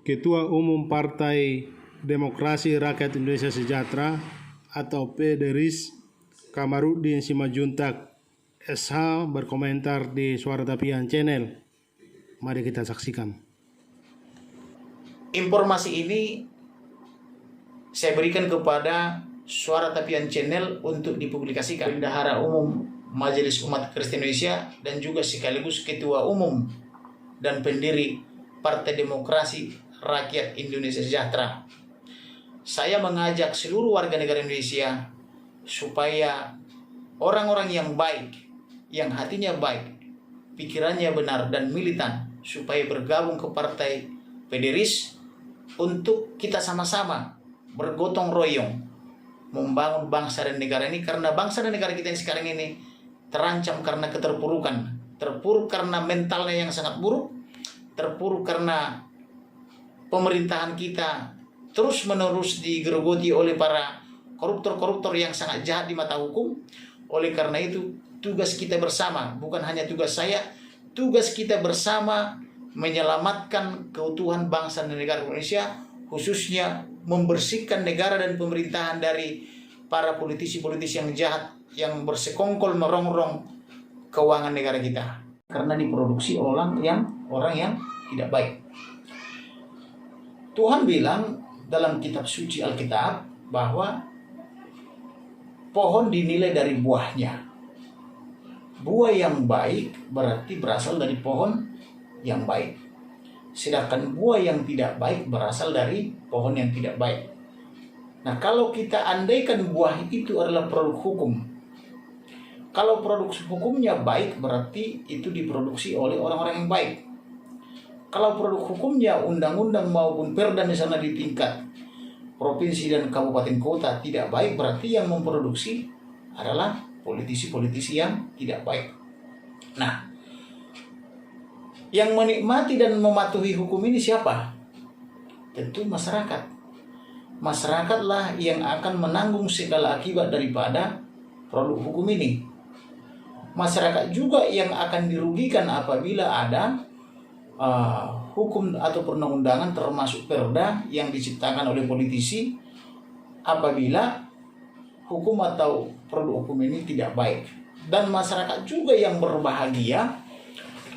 Ketua Umum Partai Demokrasi Rakyat Indonesia Sejahtera atau PDRIS, Kamarudin Simajuntak SH berkomentar di Suara Tapian Channel. Mari kita saksikan. Informasi ini saya berikan kepada Suara Tapian Channel untuk dipublikasikan. Bendahara Umum Majelis Umat Kristen Indonesia dan juga sekaligus Ketua Umum dan pendiri Partai Demokrasi Rakyat Indonesia Sejahtera. Saya mengajak seluruh warga negara Indonesia supaya orang-orang yang baik, yang hatinya baik, pikirannya benar dan militan, supaya bergabung ke Partai PDRIS untuk kita sama-sama bergotong royong membangun bangsa dan negara ini, karena bangsa dan negara kita yang sekarang ini terancam karena keterpurukan, terpuruk karena mentalnya yang sangat buruk, terpuruk karena pemerintahan kita terus-menerus digerogoti oleh para koruptor-koruptor yang sangat jahat di mata hukum. Oleh karena itu, tugas kita bersama, bukan hanya tugas saya, tugas kita bersama menyelamatkan keutuhan bangsa dan negara Indonesia, khususnya membersihkan negara dan pemerintahan dari para politisi-politisi yang jahat, yang bersekongkol merongrong keuangan negara kita. Karena diproduksi orang yang tidak baik. Tuhan bilang dalam kitab suci Alkitab bahwa pohon dinilai dari buahnya. Buah yang baik berarti berasal dari pohon yang baik. Sedangkan buah yang tidak baik berasal dari pohon yang tidak baik. Nah, kalau kita andaikan buah itu adalah produk hukum, kalau produk hukumnya baik berarti itu diproduksi oleh orang-orang yang baik. Kalau produk hukumnya undang-undang maupun perda misalnya di tingkat provinsi dan kabupaten kota tidak baik, berarti yang memproduksi adalah politisi-politisi yang tidak baik. Nah, yang menikmati dan mematuhi hukum ini siapa? Tentu masyarakat. Masyarakatlah yang akan menanggung segala akibat daripada produk hukum ini. Masyarakat juga yang akan dirugikan apabila ada hukum atau perundang-undangan termasuk perda yang diciptakan oleh politisi, apabila hukum atau produk hukum ini tidak baik. Dan masyarakat juga yang berbahagia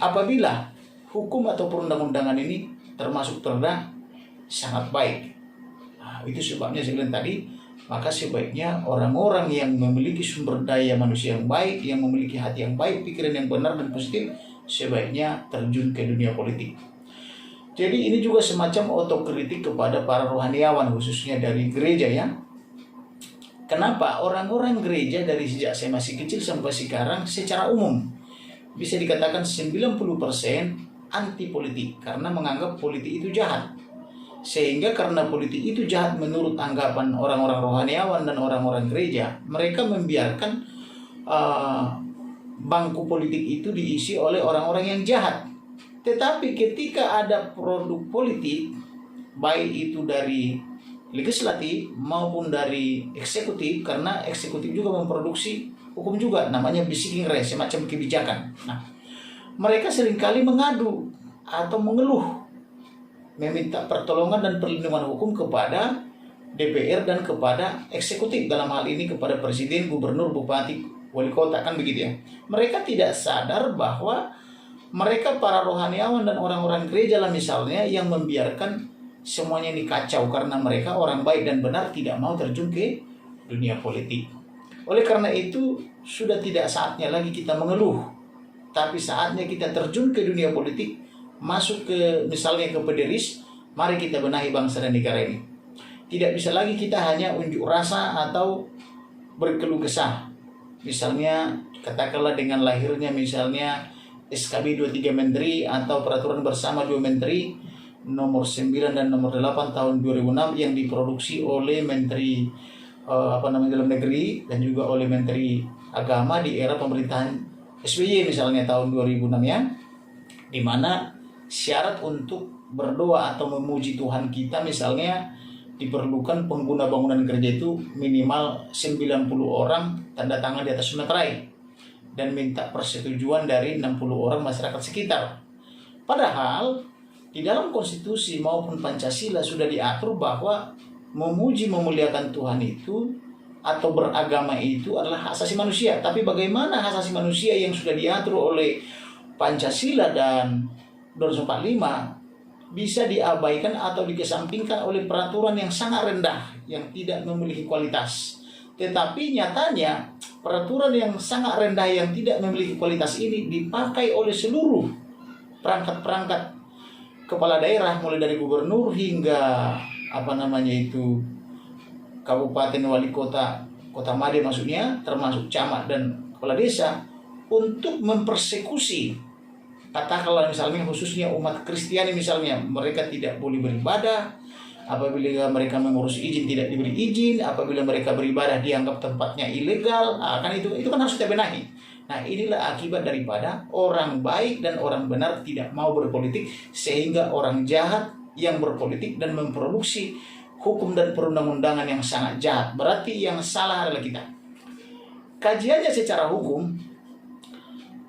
apabila hukum atau perundang-undangan ini termasuk perda sangat baik. Nah, itu sebabnya saya bilang tadi, maka sebaiknya orang-orang yang memiliki sumber daya manusia yang baik, yang memiliki hati yang baik, pikiran yang benar dan positif, sebaiknya terjun ke dunia politik. Jadi ini juga semacam otokritik kepada para rohaniawan, khususnya dari gereja ya. Kenapa orang-orang gereja dari sejak saya masih kecil sampai sekarang secara umum bisa dikatakan 90% anti politik, karena menganggap politik itu jahat. Sehingga karena politik itu jahat menurut anggapan orang-orang rohaniawan dan orang-orang gereja, mereka membiarkan bangku politik itu diisi oleh orang-orang yang jahat. Tetapi ketika ada produk politik, baik itu dari legislatif maupun dari eksekutif, karena eksekutif juga memproduksi hukum juga, namanya bisiking res, semacam kebijakan. Nah, mereka seringkali mengadu atau mengeluh, meminta pertolongan dan perlindungan hukum kepada DPR dan kepada eksekutif, dalam hal ini kepada presiden, gubernur, bupati, wali kota, kan begitu ya. Mereka tidak sadar bahwa mereka para rohaniawan dan orang-orang gereja lah misalnya yang membiarkan semuanya ini kacau, karena mereka orang baik dan benar tidak mau terjun ke dunia politik. Oleh karena itu sudah tidak saatnya lagi kita mengeluh, tapi saatnya kita terjun ke dunia politik, masuk ke misalnya ke PDRIS, mari kita benahi bangsa dan negara ini. Tidak bisa lagi kita hanya unjuk rasa atau berkeluh kesah. Misalnya katakanlah dengan lahirnya misalnya SKB 23 Menteri atau Peraturan Bersama 2 Menteri nomor 9 dan nomor 8 tahun 2006 yang diproduksi oleh Menteri Dalam Negeri dan juga oleh Menteri Agama di era pemerintahan SBY misalnya tahun 2006 ya, di mana syarat untuk berdoa atau memuji Tuhan kita misalnya diperlukan pengguna bangunan gereja itu minimal 90 orang tanda tangan di atas meterai dan minta persetujuan dari 60 orang masyarakat sekitar. Padahal di dalam konstitusi maupun Pancasila sudah diatur bahwa memuji memuliakan Tuhan itu atau beragama itu adalah hak asasi manusia. Tapi bagaimana hak asasi manusia yang sudah diatur oleh Pancasila dan 245 bisa diabaikan atau dikesampingkan oleh peraturan yang sangat rendah yang tidak memiliki kualitas. Tetapi nyatanya peraturan yang sangat rendah yang tidak memiliki kualitas ini dipakai oleh seluruh perangkat-perangkat kepala daerah, mulai dari gubernur hingga kabupaten, wali kota, kota made maksudnya, termasuk camat dan kepala desa, untuk mempersekusi, katakanlah misalnya khususnya umat Kristiani misalnya, mereka tidak boleh beribadah, apabila mereka mengurus izin tidak diberi izin, apabila mereka beribadah dianggap tempatnya ilegal, kan itu kan harus kita benahi. Nah, inilah akibat daripada orang baik dan orang benar tidak mau berpolitik, sehingga orang jahat yang berpolitik dan memproduksi hukum dan perundang-undangan yang sangat jahat. Berarti yang salah adalah kita. Kajiannya secara hukum,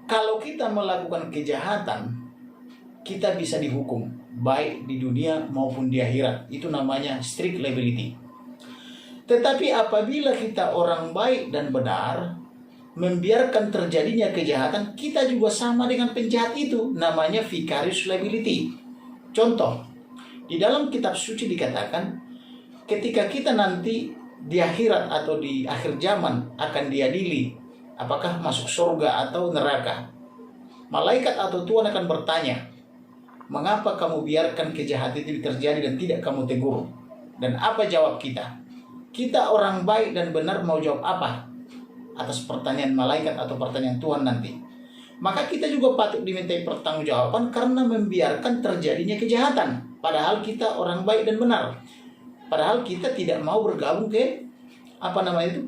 kalau kita melakukan kejahatan, kita bisa dihukum, baik di dunia maupun di akhirat. Itu namanya strict liability. Tetapi apabila kita orang baik dan benar, membiarkan terjadinya kejahatan, kita juga sama dengan penjahat itu, namanya vicarious liability. Contoh, di dalam kitab suci dikatakan, ketika kita nanti di akhirat atau di akhir zaman akan diadili, apakah masuk surga atau neraka, malaikat atau Tuhan akan bertanya, mengapa kamu biarkan kejahatan itu terjadi dan tidak kamu tegur? Dan apa jawab kita? Kita orang baik dan benar mau jawab apa atas pertanyaan malaikat atau pertanyaan Tuhan nanti? Maka kita juga patut dimintai pertanggungjawaban karena membiarkan terjadinya kejahatan, padahal kita orang baik dan benar, padahal kita tidak mau bergabung ke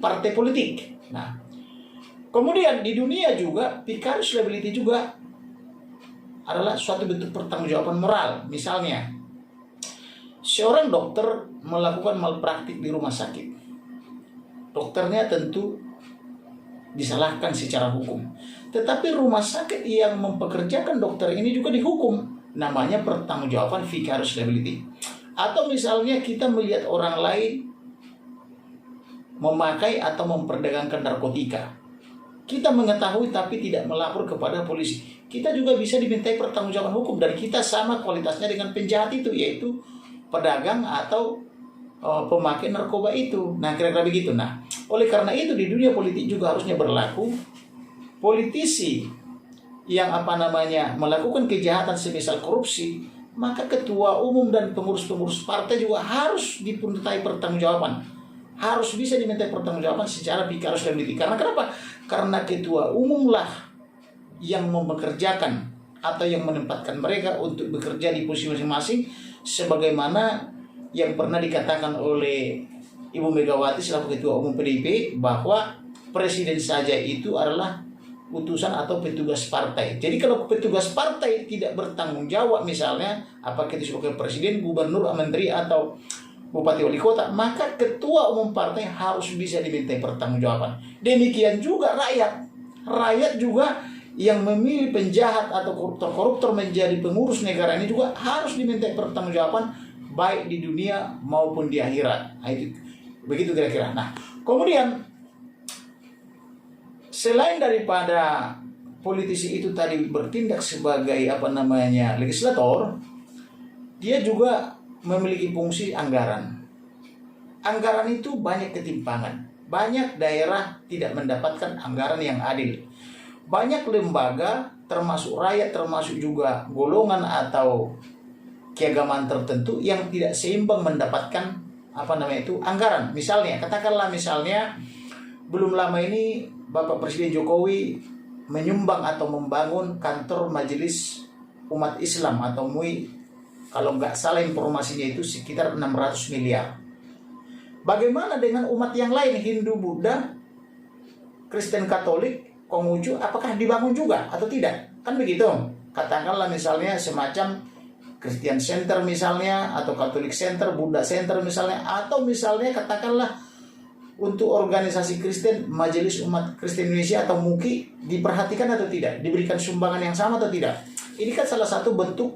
partai politik. Nah, kemudian di dunia juga vicarious liability juga adalah suatu bentuk pertanggungjawaban moral. Misalnya, seorang dokter melakukan malpraktik di rumah sakit, dokternya tentu disalahkan secara hukum, tetapi rumah sakit yang mempekerjakan dokter ini juga dihukum, namanya pertanggungjawaban vicarious liability. Atau misalnya kita melihat orang lain memakai atau memperdagangkan narkotika, kita mengetahui tapi tidak melapor kepada polisi, kita juga bisa dimintai pertanggungjawaban hukum, dan kita sama kualitasnya dengan penjahat itu, yaitu pedagang atau pemakai narkoba itu. Nah, kira-kira begitu. Nah, oleh karena itu di dunia politik juga harusnya berlaku. Politisi yang melakukan kejahatan semisal korupsi, maka ketua umum dan pengurus-pengurus partai juga harus dimintai pertanggungjawaban, harus bisa dimintai pertanggungjawaban secara vicarious liability. Karena kenapa? Karena ketua umumlah yang mempekerjakan atau yang menempatkan mereka untuk bekerja di posisi masing-masing, sebagaimana yang pernah dikatakan oleh Ibu Megawati selaku Ketua Umum PDIP, bahwa presiden saja itu adalah utusan atau petugas partai. Jadi kalau petugas partai tidak bertanggung jawab, misalnya apakah itu sebagai presiden, gubernur, menteri, atau bupati wali kota, maka ketua umum partai harus bisa dimintai pertanggungjawaban. Demikian juga rakyat. Rakyat juga yang memilih penjahat atau koruptor-koruptor menjadi pengurus negara ini juga harus dimintai pertanggungjawaban, baik di dunia maupun di akhirat. Nah, itu begitu kira-kira. Nah, kemudian selain daripada politisi itu tadi bertindak sebagai legislator, dia juga memiliki fungsi anggaran. Anggaran itu banyak ketimpangan. Banyak daerah tidak mendapatkan anggaran yang adil. Banyak lembaga, termasuk rakyat, termasuk juga golongan atau keagamaan tertentu yang tidak seimbang mendapatkan anggaran. Misalnya belum lama ini Bapak Presiden Jokowi menyumbang atau membangun kantor Majelis Umat Islam atau MUI, kalau nggak salah informasinya itu sekitar 600 miliar. Bagaimana dengan umat yang lain, Hindu, Buddha, Kristen, Katolik, Konghucu, apakah dibangun juga atau tidak? Kan begitu. Katakanlah misalnya semacam Christian Center misalnya, atau Catholic Center, Buddha Center misalnya, atau misalnya katakanlah untuk organisasi Kristen, Majelis Umat Kristen Indonesia atau MUKI, diperhatikan atau tidak? Diberikan sumbangan yang sama atau tidak? Ini kan salah satu bentuk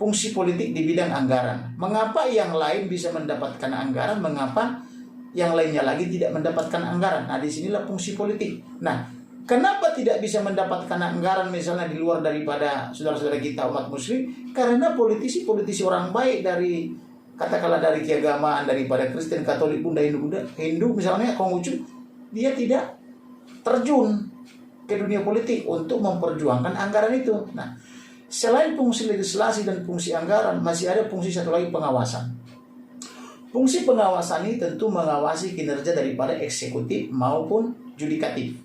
fungsi politik di bidang anggaran. Mengapa yang lain bisa mendapatkan anggaran, mengapa yang lainnya lagi tidak mendapatkan anggaran? Nah, disinilah fungsi politik. Nah, kenapa tidak bisa mendapatkan anggaran misalnya di luar daripada saudara-saudara kita umat muslim? Karena politisi-politisi orang baik dari, katakanlah dari keagamaan, daripada Kristen, Katolik, Buddha, Hindu misalnya, Konghucu, dia tidak terjun ke dunia politik untuk memperjuangkan anggaran itu. Nah, selain fungsi legislasi dan fungsi anggaran, masih ada fungsi satu lagi, pengawasan. Fungsi pengawasan ini tentu mengawasi kinerja daripada eksekutif maupun yudikatif.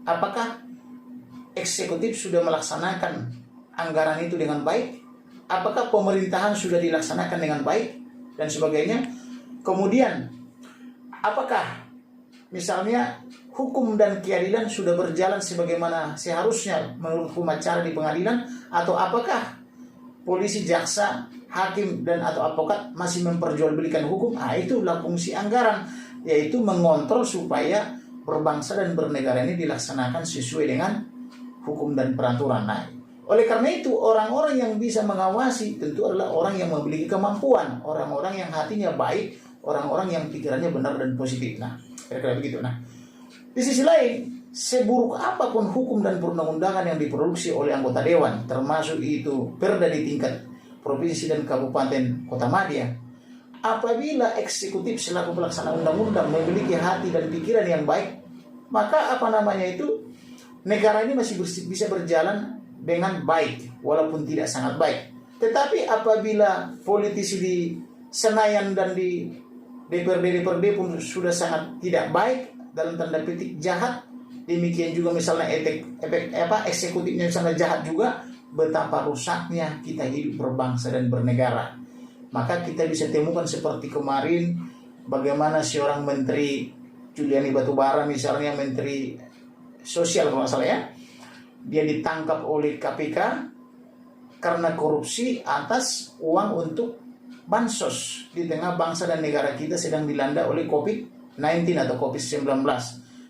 Apakah eksekutif sudah melaksanakan anggaran itu dengan baik? Apakah pemerintahan sudah dilaksanakan dengan baik? Dan sebagainya. Kemudian, apakah misalnya hukum dan keadilan sudah berjalan sebagaimana seharusnya menurut hukum acara di pengadilan, atau apakah polisi, jaksa, hakim dan atau advokat masih memperjualbelikan hukum? Itulah fungsi anggaran, yaitu mengontrol supaya berbangsa dan bernegara ini dilaksanakan sesuai dengan hukum dan peraturan. Nah, oleh karena itu orang-orang yang bisa mengawasi tentu adalah orang yang memiliki kemampuan, orang-orang yang hatinya baik, orang-orang yang pikirannya benar dan positif. Nah, kira-kira begitu. Nah, di sisi lain, seburuk apapun hukum dan perundang-undangan yang diproduksi oleh anggota dewan, termasuk itu perda di tingkat provinsi dan kabupaten kota madya, apabila eksekutif selaku pelaksana undang-undang memiliki hati dan pikiran yang baik, maka negara ini masih bisa berjalan dengan baik, walaupun tidak sangat baik. Tetapi apabila politisi di Senayan dan di DPRD pun sudah sangat tidak baik, dalam tanda petik jahat, demikian juga misalnya eksekutifnya sangat jahat juga, betapa rusaknya kita hidup berbangsa dan bernegara. Maka kita bisa temukan seperti kemarin, bagaimana seorang menteri Juliari Batubara misalnya, menteri sosial kalau nggak salah ya, dia ditangkap oleh KPK karena korupsi atas uang untuk bansos di tengah bangsa dan negara kita sedang dilanda oleh COVID-19 atau COVID-19.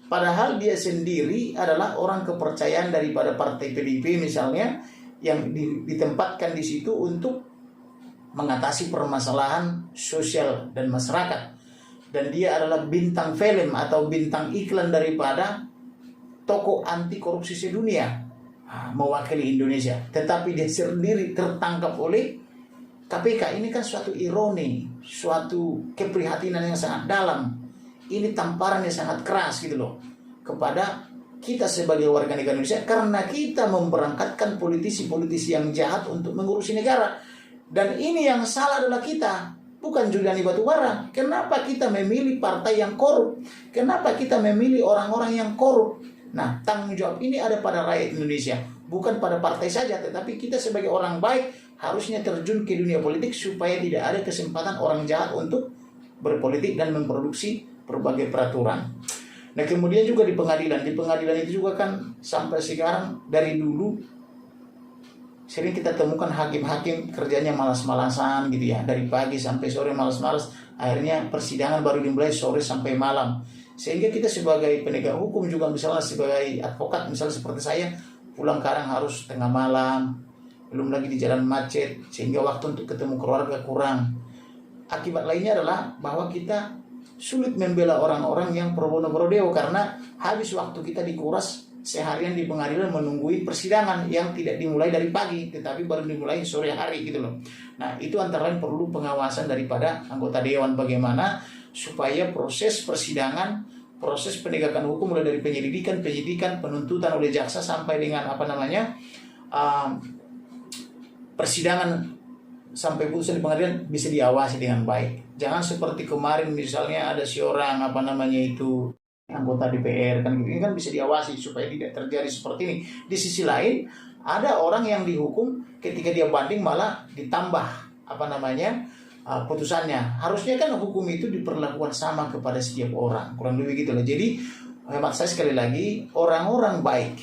Padahal dia sendiri adalah orang kepercayaan daripada partai PDIP misalnya, yang ditempatkan di situ untuk mengatasi permasalahan sosial dan masyarakat. Dan dia adalah bintang film atau bintang iklan daripada tokoh anti korupsi sedunia, mewakili Indonesia. Tetapi dia sendiri tertangkap oleh KPK. Ini kan suatu ironi, suatu keprihatinan yang sangat dalam. Ini tamparan yang sangat keras gitu loh kepada kita sebagai warga negara Indonesia, karena kita memberangkatkan politisi-politisi yang jahat untuk mengurusi negara. Dan ini yang salah adalah kita, bukan Juliari Batubara. Kenapa kita memilih partai yang korup? Kenapa kita memilih orang-orang yang korup? Nah, tanggung jawab ini ada pada rakyat Indonesia, bukan pada partai saja, tetapi kita sebagai orang baik harusnya terjun ke dunia politik supaya tidak ada kesempatan orang jahat untuk berpolitik dan memproduksi berbagai peraturan. Nah, kemudian juga di pengadilan itu juga kan sampai sekarang, dari dulu sering kita temukan hakim-hakim kerjanya malas-malasan gitu ya, dari pagi sampai sore malas-malas, akhirnya persidangan baru dimulai sore sampai malam. Sehingga kita sebagai penegak hukum juga, misalnya sebagai advokat misalnya seperti saya, pulang kadang harus tengah malam, belum lagi di jalan macet, sehingga waktu untuk ketemu keluarga kurang. Akibat lainnya adalah bahwa kita sulit membela orang-orang yang pro bono pro deo, karena habis waktu kita dikuras seharian di pengadilan menungguin persidangan yang tidak dimulai dari pagi, tetapi baru dimulai sore hari gitu loh. Nah, itu antara lain perlu pengawasan daripada anggota dewan, bagaimana supaya proses persidangan, proses penegakan hukum mulai dari penyidikan, penuntutan oleh jaksa sampai dengan persidangan sampai putusan di pengadilan bisa diawasi dengan baik. Jangan seperti kemarin misalnya ada seorang anggota DPR kan, ini kan bisa diawasi supaya tidak terjadi seperti ini. Di sisi lain ada orang yang dihukum ketika dia banding malah ditambah putusannya. Harusnya kan hukum itu diperlakukan sama kepada setiap orang, kurang lebih gitu loh. Jadi hemat saya sekali lagi, orang-orang baik,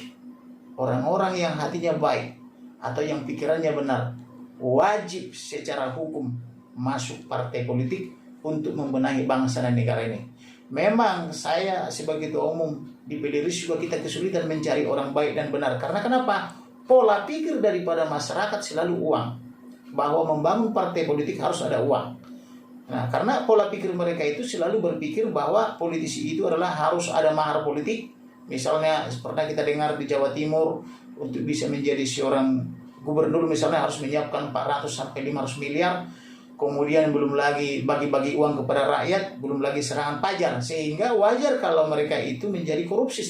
orang-orang yang hatinya baik atau yang pikirannya benar, wajib secara hukum masuk partai politik untuk membenahi bangsa dan negara ini. Memang saya sebagai ketua umum di PDRIS juga kita kesulitan mencari orang baik dan benar. Karena kenapa? Pola pikir daripada masyarakat selalu uang. bahwa membangun partai politik harus ada uang. Nah, karena pola pikir mereka itu selalu berpikir bahwa politisi itu adalah harus ada mahar politik. Misalnya pernah kita dengar di Jawa Timur, untuk bisa menjadi seorang gubernur misalnya harus menyiapkan 400 sampai 500 miliar. Kemudian belum lagi bagi-bagi uang kepada rakyat, belum lagi serangan pajak, sehingga wajar kalau mereka itu menjadi korupsi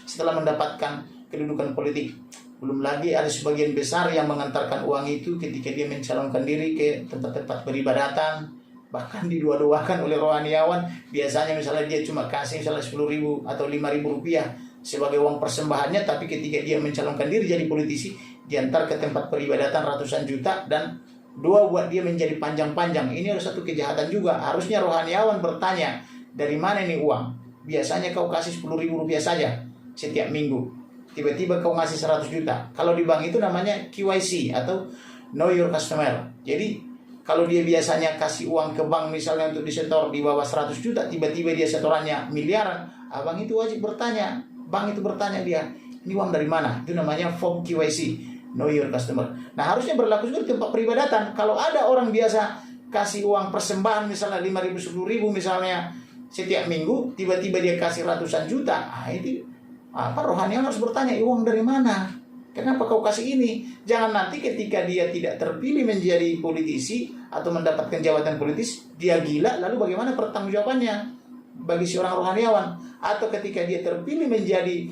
setelah mendapatkan kedudukan politik. Belum lagi ada sebagian besar yang mengantarkan uang itu ketika dia mencalonkan diri ke tempat-tempat peribadatan, bahkan didua-duakan oleh rohaniawan. Biasanya misalnya dia cuma kasih misalnya 10.000 atau 5.000 rupiah sebagai uang persembahannya, tapi ketika dia mencalonkan diri jadi politisi, diantar ke tempat peribadatan ratusan juta, dan dua buat dia menjadi panjang-panjang. Ini adalah satu kejahatan juga. Harusnya rohaniawan bertanya, dari mana ini uang? Biasanya kau kasih 10.000 rupiah saja setiap minggu, tiba-tiba kau ngasih 100 juta. Kalau di bank itu namanya KYC atau Know Your Customer. Jadi kalau dia biasanya kasih uang ke bank misalnya untuk disetor di bawah 100 juta, tiba-tiba dia setorannya miliaran, abang itu wajib bertanya. Bank itu bertanya dia, ini uang dari mana? Itu namanya form KYC, Know Your Customer. Nah, harusnya berlaku juga di tempat peribadatan. Kalau ada orang biasa kasih uang persembahan misalnya 5.000, 10.000 misalnya setiap minggu, tiba-tiba dia kasih ratusan juta, itu rohaniawan harus bertanya, uang dari mana? Kenapa kau kasih ini? Jangan nanti ketika dia tidak terpilih menjadi politisi atau mendapatkan jabatan politis, dia gila, lalu bagaimana pertanggungjawabannya bagi seorang rohaniawan? Atau ketika dia terpilih menjadi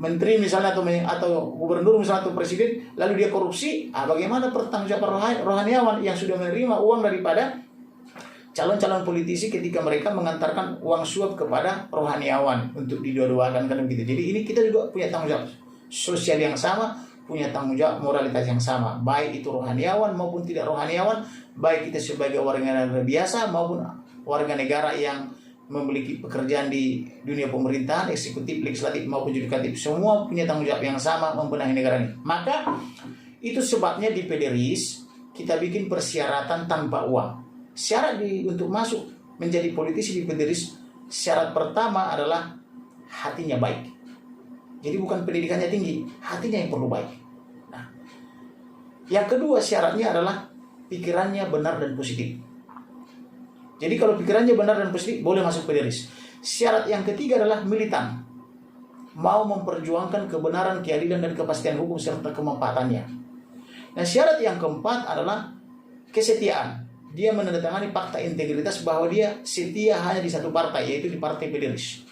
menteri misalnya atau gubernur misalnya atau presiden, lalu dia korupsi, bagaimana pertanggungjawaban rohaniawan yang sudah menerima uang daripada calon-calon politisi ketika mereka mengantarkan uang suap kepada rohaniawan untuk didua-duakan kan begitu. Jadi ini kita juga punya tanggung jawab sosial yang sama, punya tanggung jawab moralitas yang sama, baik itu rohaniawan maupun tidak rohaniawan, baik kita sebagai warga negara biasa maupun warga negara yang memiliki pekerjaan di dunia pemerintahan, eksekutif, legislatif maupun yudikatif, semua punya tanggung jawab yang sama membenahi negara ini. Maka itu sebabnya di PDRIS kita bikin persyaratan tanpa uang. Syarat untuk masuk menjadi politisi di PDRIS, syarat pertama adalah hatinya baik. Jadi bukan pendidikannya tinggi, hatinya yang perlu baik. Nah, yang kedua syaratnya adalah pikirannya benar dan positif. Jadi kalau pikirannya benar dan positif, boleh masuk PDRIS. Syarat yang ketiga adalah militan, mau memperjuangkan kebenaran, keadilan, dan kepastian hukum serta kemanfaatannya. Nah, syarat yang keempat adalah kesetiaan. Dia menandatangani fakta integritas bahwa dia setia hanya di satu partai, yaitu di partai PDRIS.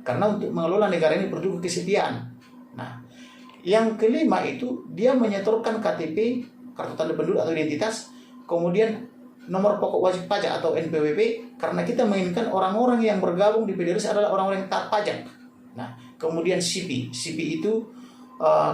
Karena untuk mengelola negara ini perlu kesetiaan. Nah, yang kelima itu dia menyetorkan KTP, kartu tanda penduduk atau identitas, kemudian nomor pokok wajib pajak atau NPWP, karena kita menginginkan orang-orang yang bergabung di PDRIS adalah orang-orang yang taat pajak. Nah, kemudian CP itu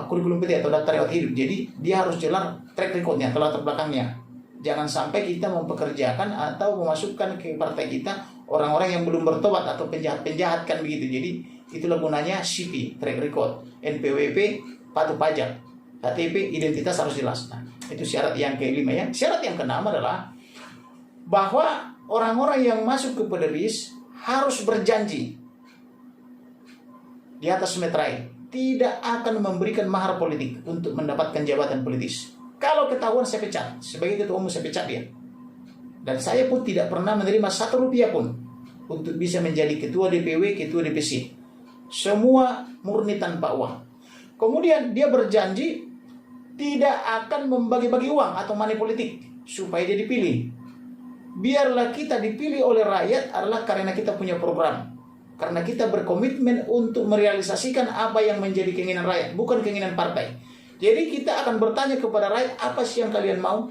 kurikulum vitae atau daftar riwayat hidup. Jadi dia harus jelas track recordnya atau latar belakangnya. Jangan sampai kita mempekerjakan atau memasukkan ke partai kita orang-orang yang belum bertobat atau penjahat-penjahat kan begitu. Jadi itulah gunanya CP, track record, NPWP, patuh pajak, KTP, identitas harus jelas. Nah, itu syarat yang kelima ya. Syarat yang keenam adalah bahwa orang-orang yang masuk ke PDRIS harus berjanji di atas meterai tidak akan memberikan mahar politik untuk mendapatkan jabatan politis. Kalau ketahuan saya pecat, sebagai ketua umum saya pecat dia. Dan saya pun tidak pernah menerima 1 rupiah pun untuk bisa menjadi ketua DPW, ketua DPC. Semua murni tanpa uang. Kemudian dia berjanji tidak akan membagi-bagi uang atau money politik supaya dia dipilih. Biarlah kita dipilih oleh rakyat adalah karena kita punya program. Karena kita berkomitmen untuk merealisasikan apa yang menjadi keinginan rakyat, bukan keinginan partai. Jadi kita akan bertanya kepada rakyat, apa sih yang kalian mau?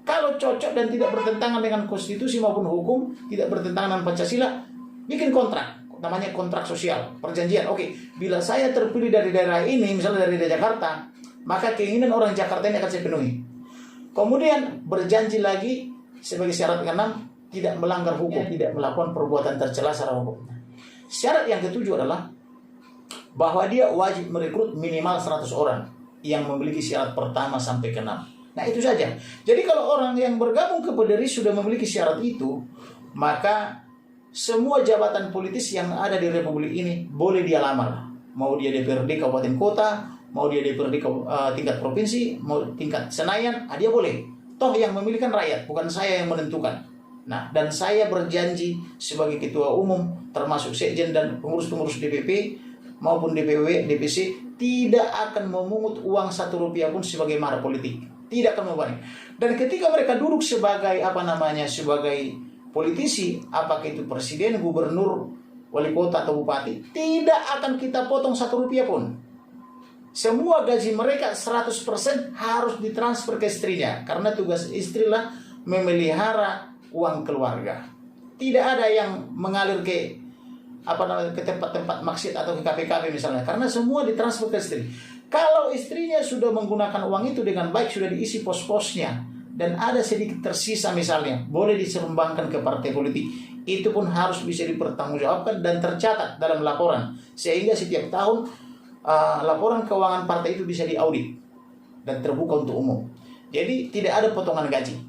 Kalau cocok dan tidak bertentangan dengan konstitusi maupun hukum, tidak bertentangan dengan Pancasila, bikin kontrak, namanya kontrak sosial, perjanjian. Oke, bila saya terpilih dari daerah ini, misalnya dari daerah Jakarta, maka keinginan orang Jakarta ini akan saya penuhi. Kemudian berjanji lagi sebagai syarat ke-6, tidak melanggar hukum, tidak melakukan perbuatan tercela secara hukum. Syarat yang ketujuh adalah bahwa dia wajib merekrut minimal 100 orang yang memiliki syarat pertama sampai ke-6. Nah, itu saja. Jadi kalau orang yang bergabung ke PDRIS sudah memiliki syarat itu, maka semua jabatan politis yang ada di Republik ini boleh dia lamar. Mau dia DPRD kabupaten kota, mau dia DPRD tingkat provinsi, mau tingkat Senayan, dia boleh. Toh yang memilih kan rakyat, bukan saya yang menentukan. Nah, dan saya berjanji sebagai ketua umum, termasuk sekjen dan pengurus-pengurus DPP maupun DPW, DPC, tidak akan memungut uang 1 rupiah pun sebagai mahar politik. Tidak akan membebani. Dan ketika mereka duduk sebagai sebagai politisi, apakah itu presiden, gubernur, wali kota atau bupati, tidak akan kita potong 1 rupiah pun. Semua gaji mereka 100% harus ditransfer ke istrinya, karena tugas istrilah memelihara uang keluarga. Tidak ada yang mengalir ke ke tempat-tempat maksiat atau ke KPKP misalnya, karena semua ditransfer ke istri. Kalau istrinya sudah menggunakan uang itu dengan baik, sudah diisi pos-posnya, dan ada sedikit tersisa misalnya, boleh disumbangkan ke partai politik, itu pun harus bisa dipertanggungjawabkan dan tercatat dalam laporan, sehingga setiap tahun laporan keuangan partai itu bisa diaudit dan terbuka untuk umum. Jadi tidak ada potongan gaji,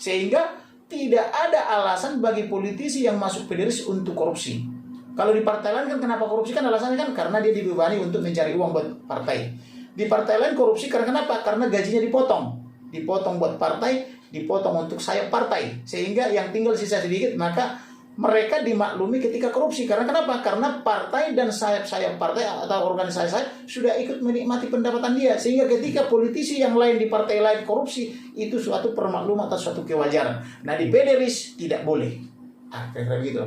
sehingga tidak ada alasan bagi politisi yang masuk PDRIS untuk korupsi. Kalau di partai lain kan kenapa korupsi, kan alasannya kan karena dia dibebani untuk mencari uang buat partai. Di partai lain korupsi karena kenapa? Karena gajinya dipotong buat partai, dipotong untuk sayap partai, sehingga yang tinggal sisa sedikit, maka mereka dimaklumi ketika korupsi. Karena kenapa? Karena partai dan sayap-sayap partai atau organisasi sudah ikut menikmati pendapatan dia, sehingga ketika politisi yang lain di partai lain korupsi, itu suatu permaklum atau suatu kewajaran. Nah, di PDRIS tidak boleh. Kira-kira begitu.